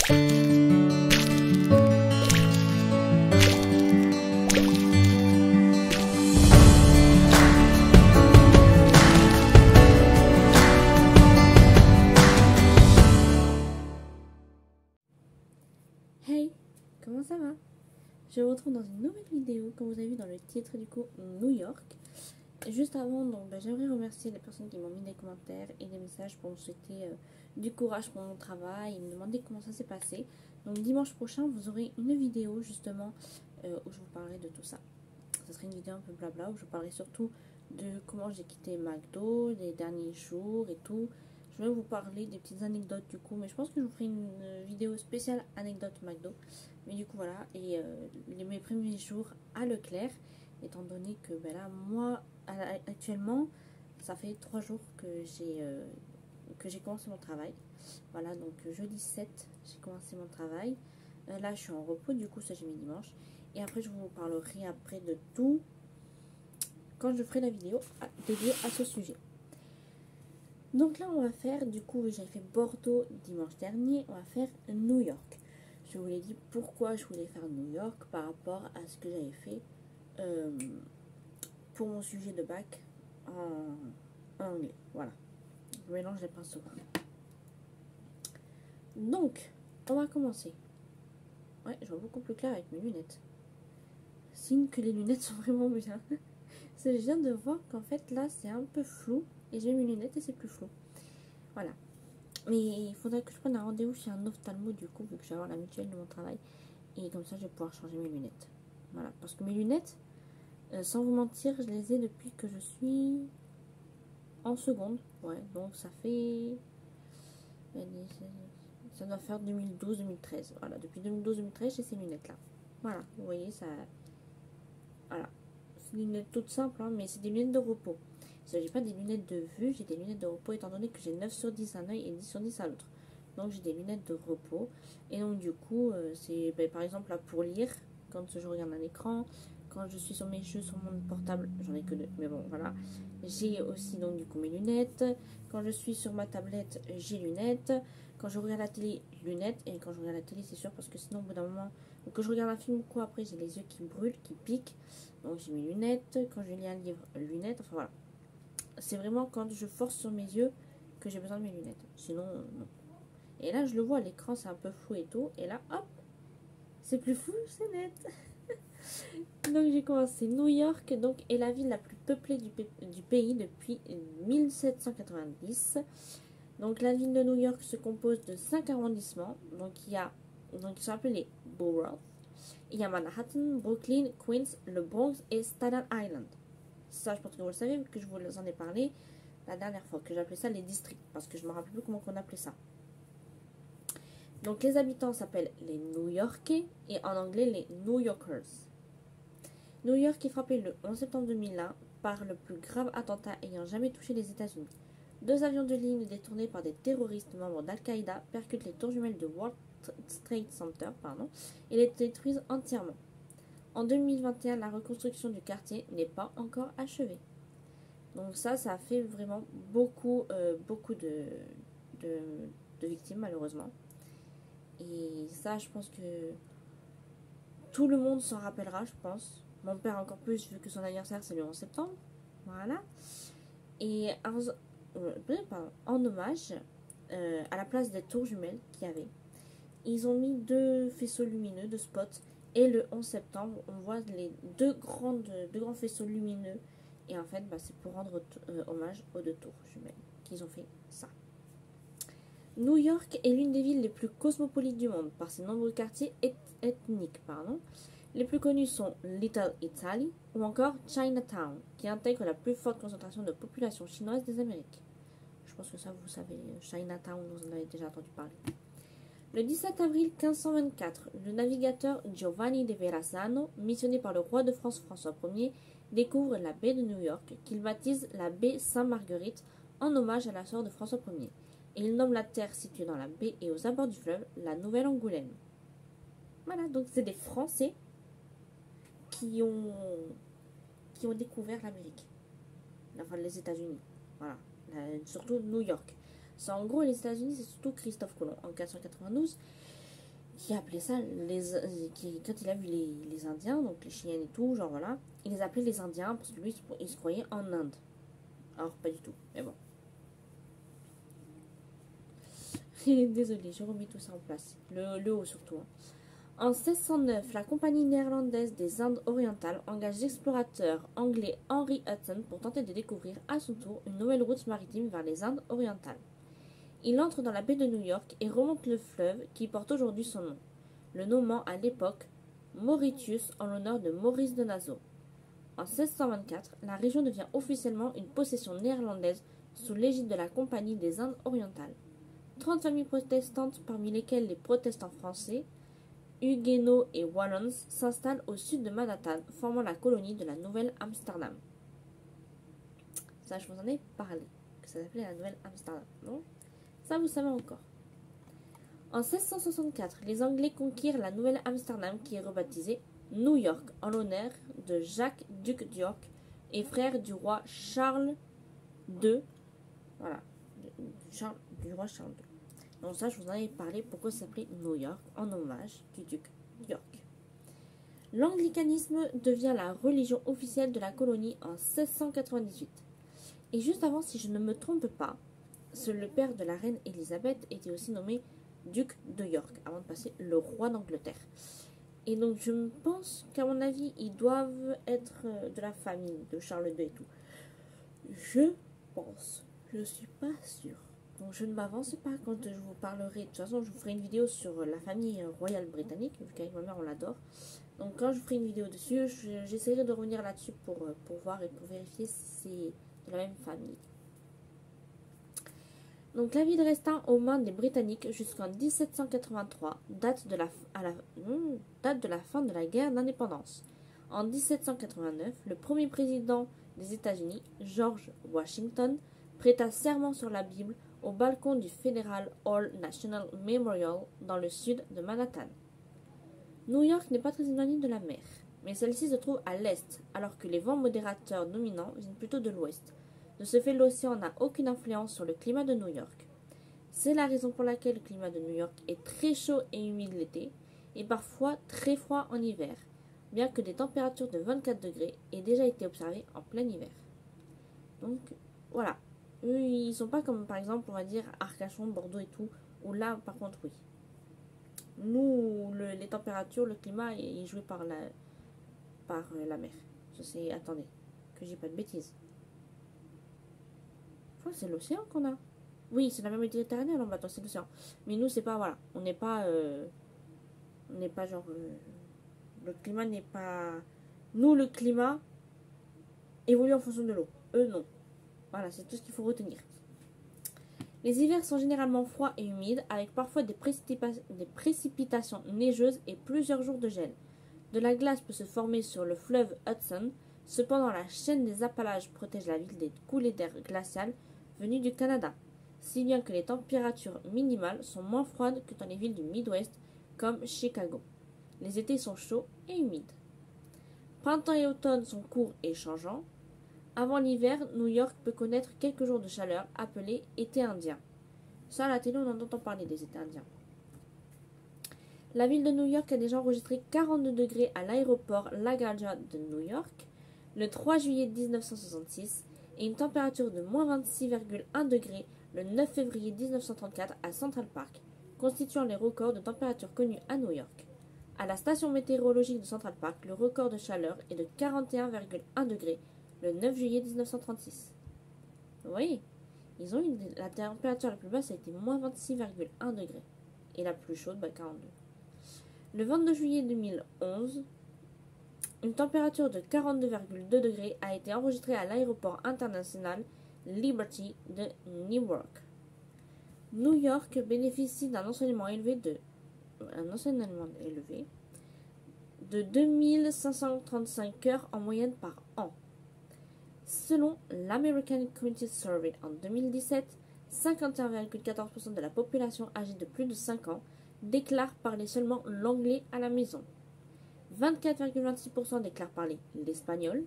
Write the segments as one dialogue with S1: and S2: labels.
S1: Hey, comment ça va? Je vous retrouve dans une nouvelle vidéo, comme vous avez vu dans le titre du coup, New York. Juste avant, donc j'aimerais remercier les personnes qui m'ont mis des commentaires et des messages pour me souhaiter du courage pour mon travail et me demander comment ça s'est passé. Donc dimanche prochain, vous aurez une vidéo justement où je vous parlerai de tout ça. Ce serait une vidéo un peu blabla où je parlerai surtout de comment j'ai quitté McDo, les derniers jours et tout. Je vais vous parler des petites anecdotes du coup, mais je pense que je vous ferai une vidéo spéciale anecdote McDo. Mais du coup voilà, et mes premiers jours à Leclerc, étant donné que ben là, moi, actuellement, ça fait 3 jours que j'ai commencé mon travail. Voilà, donc jeudi 7, j'ai commencé mon travail. Là, je suis en repos, du coup, ça j'ai mis dimanche. Et après, je vous parlerai après de tout quand je ferai la vidéo dédiée à ce sujet. Donc là, on va faire, du coup, j'avais fait Bordeaux dimanche dernier, on va faire New York. Je vous l'ai dit pourquoi je voulais faire New York par rapport à ce que j'avais fait pour mon sujet de bac en anglais. Voilà, je mélange les pinceaux. Donc, on va commencer. Ouais, je vois beaucoup plus clair avec mes lunettes. Signe que les lunettes sont vraiment bien. Je viens de voir qu'en fait là, c'est un peu flou. Et j'ai mes lunettes et c'est plus flou. Voilà. Mais il faudrait que je prenne un rendez-vous chez un ophtalmo du coup, vu que je vais avoir la mutuelle de mon travail. Et comme ça, je vais pouvoir changer mes lunettes. Voilà. Parce que mes lunettes, sans vous mentir, je les ai depuis que je suis en seconde. Ouais, donc ça fait... Ça doit faire 2012-2013. Voilà, depuis 2012-2013, j'ai ces lunettes-là. Voilà, vous voyez, ça... Voilà. C'est des lunettes toutes simples, hein, mais c'est des lunettes de repos. Il ne s'agit pas des lunettes de vue, j'ai des lunettes de repos étant donné que j'ai 9 sur 10 à un œil et 10 sur 10 à l'autre. Donc j'ai des lunettes de repos. Et donc du coup, c'est par exemple là pour lire, quand je regarde un écran, quand je suis sur mes jeux, sur mon portable, j'en ai que 2, mais bon voilà. J'ai aussi donc du coup mes lunettes. Quand je suis sur ma tablette, j'ai lunettes. Quand je regarde la télé, lunettes. Et quand je regarde la télé, c'est sûr, parce que sinon au bout d'un moment, ou que je regarde un film ou quoi, après j'ai les yeux qui brûlent, qui piquent. Donc j'ai mes lunettes. Quand je lis un livre, lunettes. Enfin voilà. C'est vraiment quand je force sur mes yeux que j'ai besoin de mes lunettes. Sinon, non. Et là, je le vois à l'écran, c'est un peu flou et tout. Et là, hop, c'est plus flou, c'est net. Donc j'ai commencé. New York donc, est la ville la plus peuplée du pays depuis 1790. Donc la ville de New York se compose de 5 arrondissements. Donc ils sont appelés les boroughs. Il y a Manhattan, Brooklyn, Queens, le Bronx et Staten Island. Ça, je pense que vous le savez, vu que je vous en ai parlé la dernière fois, que j'appelais ça les districts, parce que je ne me rappelle plus comment on appelait ça. Donc les habitants s'appellent les New-Yorkais et en anglais les New Yorkers. New York est frappé le 11 septembre 2001 par le plus grave attentat ayant jamais touché les États-Unis. 2 avions de ligne détournés par des terroristes membres d'Al-Qaïda percutent les tours jumelles de World Trade Center et les détruisent entièrement. En 2021, la reconstruction du quartier n'est pas encore achevée. Donc ça a fait vraiment beaucoup de victimes malheureusement. Et ça, je pense que tout le monde s'en rappellera, je pense. Mon père encore plus, vu que son anniversaire c'est le 11 septembre. Voilà. Et en hommage, à la place des tours jumelles qu'il y avait, ils ont mis 2 faisceaux lumineux, 2 spots. Et le 11 septembre, on voit les deux grands faisceaux lumineux. Et en fait, c'est pour rendre hommage aux 2 tours jumelles qu'ils ont fait ça. New York est l'une des villes les plus cosmopolites du monde par ses nombreux quartiers ethniques. Les plus connus sont Little Italy ou encore Chinatown, qui intègre la plus forte concentration de population chinoise des Amériques. Je pense que ça, vous savez, Chinatown, vous en avez déjà entendu parler. Le 17 avril 1524, le navigateur Giovanni de Verrazzano, missionné par le roi de France François Ier, découvre la baie de New York, qu'il baptise la baie Sainte-Marguerite en hommage à la sœur de François Ier. Et il nomme la terre située dans la baie et aux abords du fleuve la Nouvelle-Angoulême. Voilà, donc c'est des Français qui ont découvert l'Amérique. Enfin, les États-Unis. Voilà, surtout New York. En gros, les États-Unis, c'est surtout Christophe Colomb en 1492 qui appelait ça quand il a vu les Indiens, donc les Chiennes et tout, genre voilà, il les appelait les Indiens parce que lui il se croyait en Inde. Alors pas du tout, mais bon. Désolée, je remets tout ça en place. Le haut surtout. Hein. En 1609, la compagnie néerlandaise des Indes orientales engage l'explorateur anglais Henry Hudson pour tenter de découvrir à son tour une nouvelle route maritime vers les Indes orientales. Il entre dans la baie de New York et remonte le fleuve qui porte aujourd'hui son nom, le nommant à l'époque Mauritius en l'honneur de Maurice de Nassau. En 1624, la région devient officiellement une possession néerlandaise sous l'égide de la Compagnie des Indes orientales. 30 familles protestantes, parmi lesquelles les protestants français, Huguenots et Wallons, s'installent au sud de Manhattan, formant la colonie de la Nouvelle-Amsterdam. Ça, je vous en ai parlé, que ça s'appelait la Nouvelle-Amsterdam, non? Ça, vous savez encore. En 1664, les Anglais conquirent la Nouvelle-Amsterdam qui est rebaptisée New York en l'honneur de Jacques, duc d'York et frère du roi Charles II. Voilà, du roi Charles II. Donc ça, je vous en avais parlé pourquoi ça s'appelait New York en hommage du duc d'York. L'anglicanisme devient la religion officielle de la colonie en 1698. Et juste avant, si je ne me trompe pas, le père de la reine Elisabeth était aussi nommé duc de York avant de passer le roi d'Angleterre. Et donc je pense qu'à mon avis, ils doivent être de la famille de Charles II et tout. Je pense. Je ne suis pas sûre. Donc je ne m'avance pas quand je vous parlerai. De toute façon, je vous ferai une vidéo sur la famille royale britannique, vu qu'avec ma mère on l'adore. Donc quand je ferai une vidéo dessus, j'essaierai de revenir là-dessus pour voir et pour vérifier si c'est de la même famille. Donc la ville resta aux mains des Britanniques jusqu'en 1783, date de la fin de la guerre d'indépendance. En 1789, le premier président des États-Unis, George Washington, prêta serment sur la Bible au balcon du Federal Hall National Memorial dans le sud de Manhattan. New York n'est pas très éloignée de la mer, mais celle-ci se trouve à l'est, alors que les vents modérateurs dominants viennent plutôt de l'ouest. De ce fait, l'océan n'a aucune influence sur le climat de New York. C'est la raison pour laquelle le climat de New York est très chaud et humide l'été et parfois très froid en hiver, bien que des températures de 24 degrés aient déjà été observées en plein hiver. Donc voilà, eux ils sont pas comme par exemple on va dire Arcachon, Bordeaux et tout, où là par contre oui. Nous, les températures, le climat est joué par la mer. Je sais, attendez, que j'ai pas de bêtises. C'est l'océan qu'on a. Oui, c'est la mer Méditerranée, alors maintenant c'est l'océan. Mais nous, c'est pas, voilà. On n'est pas genre. Le climat n'est pas. Nous, le climat évolue en fonction de l'eau. Eux, non. Voilà, c'est tout ce qu'il faut retenir. Les hivers sont généralement froids et humides, avec parfois des précipitations neigeuses et plusieurs jours de gel. De la glace peut se former sur le fleuve Hudson. Cependant, la chaîne des Appalaches protège la ville des coulées d'air glaciales venues du Canada, si bien que les températures minimales sont moins froides que dans les villes du Midwest comme Chicago. Les étés sont chauds et humides. Printemps et automne sont courts et changeants. Avant l'hiver, New York peut connaître quelques jours de chaleur appelés été indien. Ça, à la télé, on en entend parler des étés indiens. La ville de New York a déjà enregistré 42 degrés à l'aéroport LaGuardia de New York le 3 juillet 1966 et une température de moins 26,1 degrés le 9 février 1934 à Central Park, constituant les records de température connus à New York. À la station météorologique de Central Park, le record de chaleur est de 41,1 degrés le 9 juillet 1936. Vous voyez, ils ont eu la température la plus basse a été moins 26,1 degrés et la plus chaude, 42. Le 22 juillet 2011, une température de 42,2 degrés a été enregistrée à l'aéroport international Liberty de Newark. New York bénéficie d'un ensoleillement élevé de 2535 heures en moyenne par an. Selon l'American Community Survey en 2017, 51,14% de la population âgée de plus de 5 ans déclare parler seulement l'anglais à la maison. 24,26% déclarent parler l'espagnol,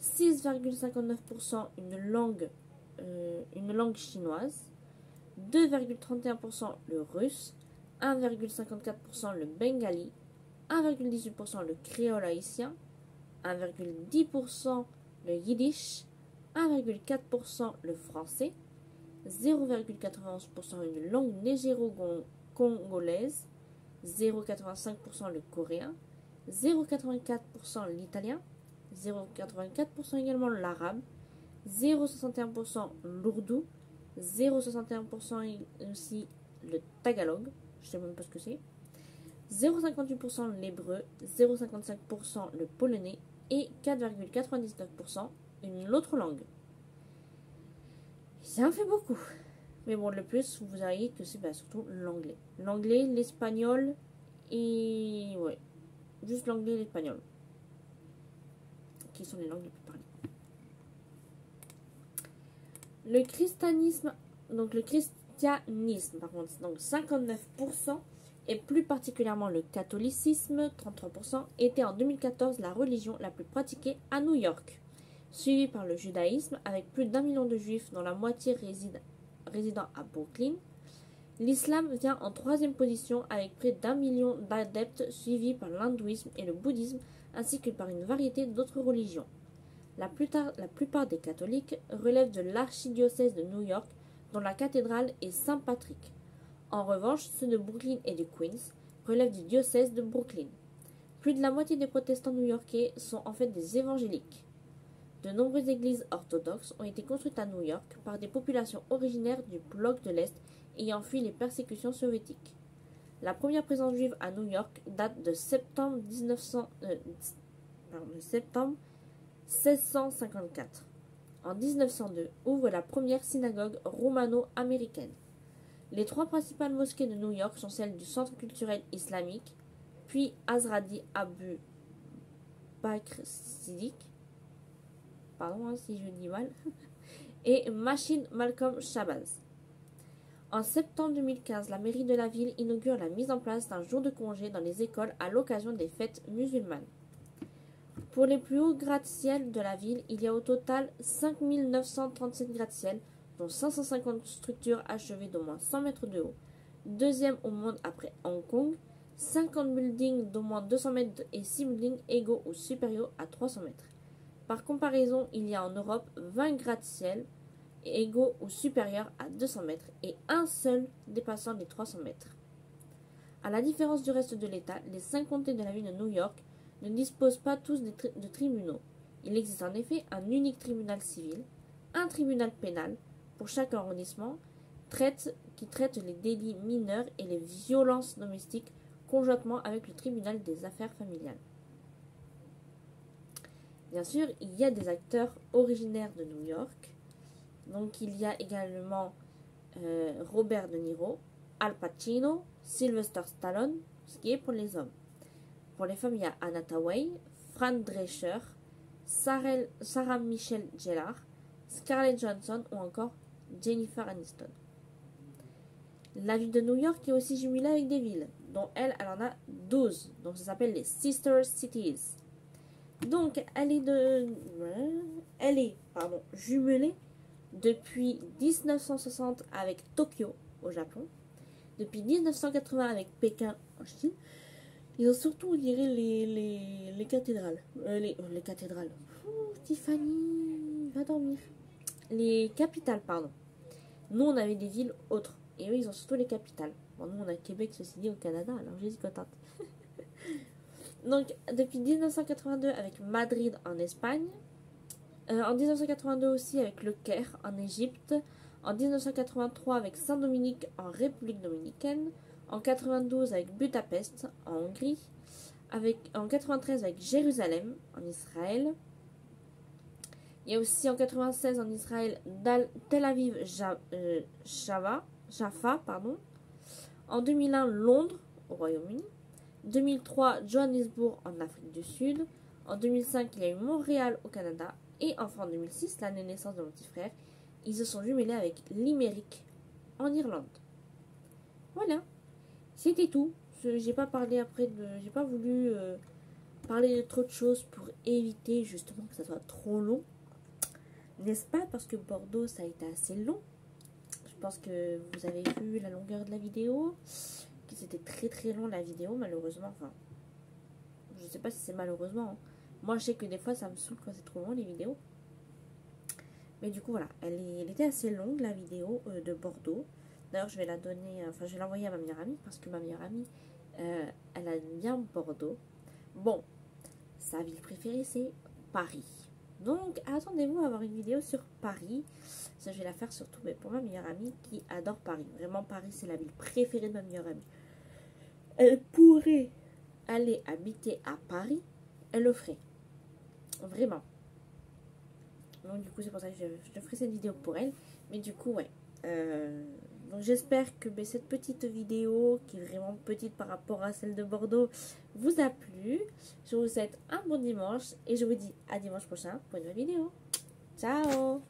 S1: 6,59% une langue chinoise, 2,31% le russe, 1,54% le bengali, 1,18% le créole haïtien, 1,10% le yiddish, 1,4% le français, 0,91% une langue nigéro-congolaise, 0,85% le coréen, 0,84% l'italien, 0,84% également l'arabe, 0,61% l'ourdou, 0,61% aussi le tagalog, je ne sais même pas ce que c'est, 0,58% l'hébreu, 0,55% le polonais et 4,99% une autre langue. Ça en fait beaucoup. Mais bon, le plus, vous voyez que c'est surtout l'anglais. L'anglais, l'espagnol et... ouais, juste l'anglais et l'espagnol. Qui sont les langues les plus parlées. Le christianisme, par contre, donc 59%, et plus particulièrement le catholicisme, 33%, était en 2014 la religion la plus pratiquée à New York, suivie par le judaïsme avec plus d'1 million de juifs dont la moitié résidant à Brooklyn. L'islam vient en troisième position avec près d'1 million d'adeptes, suivis par l'hindouisme et le bouddhisme ainsi que par une variété d'autres religions. La plupart des catholiques relèvent de l'archidiocèse de New York, dont la cathédrale est Saint-Patrick. En revanche, ceux de Brooklyn et du Queens relèvent du diocèse de Brooklyn. Plus de la moitié des protestants new-yorkais sont en fait des évangéliques. De nombreuses églises orthodoxes ont été construites à New York par des populations originaires du bloc de l'Est ayant fui les persécutions soviétiques. La première présence juive à New York date de septembre 1654. En 1902, ouvre la première synagogue romano-américaine. Les trois principales mosquées de New York sont celles du Centre culturel islamique, puis Azradi Abu Bakr Siddiq, pardon si je dis mal, et Masjid Malcolm Shabazz. En septembre 2015, la mairie de la ville inaugure la mise en place d'un jour de congé dans les écoles à l'occasion des fêtes musulmanes. Pour les plus hauts gratte-ciel de la ville, il y a au total 5 937 gratte-ciel, dont 550 structures achevées d'au moins 100 mètres de haut, deuxième au monde après Hong Kong, 50 buildings d'au moins 200 mètres et 6 buildings égaux ou supérieurs à 300 mètres. Par comparaison, il y a en Europe 20 gratte-ciel égaux ou supérieurs à 200 mètres et un seul dépassant les 300 mètres. À la différence du reste de l'État, les 5 comtés de la ville de New York ne disposent pas tous de tribunaux. Il existe en effet un unique tribunal civil, un tribunal pénal pour chaque arrondissement, qui traite les délits mineurs et les violences domestiques conjointement avec le tribunal des affaires familiales. Bien sûr, il y a des acteurs originaires de New York. Donc il y a également Robert De Niro, Al Pacino, Sylvester Stallone, ce qui est pour les hommes. Pour les femmes, il y a Anna Thaoué, Fran Drescher, Sarah Michelle Gellar, Scarlett Johansson ou encore Jennifer Aniston. La ville de New York est aussi jumelée avec des villes, dont elle en a 12. Donc ça s'appelle les Sister Cities. Donc elle est jumelée depuis 1960 avec Tokyo au Japon, depuis 1980 avec Pékin en Chine. Ils ont surtout, on dirait, les cathédrales. Les cathédrales. Tiffany, va dormir. Les capitales, pardon. Nous, on avait des villes autres. Et eux, ils ont surtout les capitales. Bon, nous, on a Québec, ceci dit, au Canada, alors je suis contente. Donc, depuis 1982 avec Madrid en Espagne. En 1982 aussi avec le Caire en Égypte. En 1983 avec Saint-Dominique en République dominicaine. En 92 avec Budapest en Hongrie. En 93 avec Jérusalem en Israël. Il y a aussi en 96 en Israël Tel Aviv Jaffa. En 2001 Londres au Royaume-Uni. 2003 Johannesburg en Afrique du Sud. En 2005 il y a eu Montréal au Canada. Et enfin en 2006, l'année de naissance de mon petit frère, ils se sont jumelés avec Limerick en Irlande. Voilà, c'était tout. J'ai pas parlé j'ai pas voulu parler de trop de choses pour éviter justement que ça soit trop long, n'est-ce pas? Parce que Bordeaux ça a été assez long. Je pense que vous avez vu la longueur de la vidéo. Qu'est-ce c'était très très long la vidéo, malheureusement. Enfin, je sais pas si c'est malheureusement. Hein. Moi, je sais que des fois, ça me saoule quand c'est trop long les vidéos. Mais du coup, voilà, elle était assez longue la vidéo de Bordeaux. D'ailleurs, je vais la donner, enfin, je vais l'envoyer à ma meilleure amie parce que ma meilleure amie, elle aime bien Bordeaux. Bon, sa ville préférée, c'est Paris. Donc, attendez-vous à avoir une vidéo sur Paris. Ça, je vais la faire surtout pour ma meilleure amie qui adore Paris. Vraiment, Paris, c'est la ville préférée de ma meilleure amie. Elle pourrait aller habiter à Paris, elle le ferait. Vraiment. Donc, du coup, c'est pour ça que je ferai cette vidéo pour elle. Mais du coup, ouais. Donc, j'espère que cette petite vidéo, qui est vraiment petite par rapport à celle de Bordeaux, vous a plu. Je vous souhaite un bon dimanche et je vous dis à dimanche prochain pour une nouvelle vidéo. Ciao!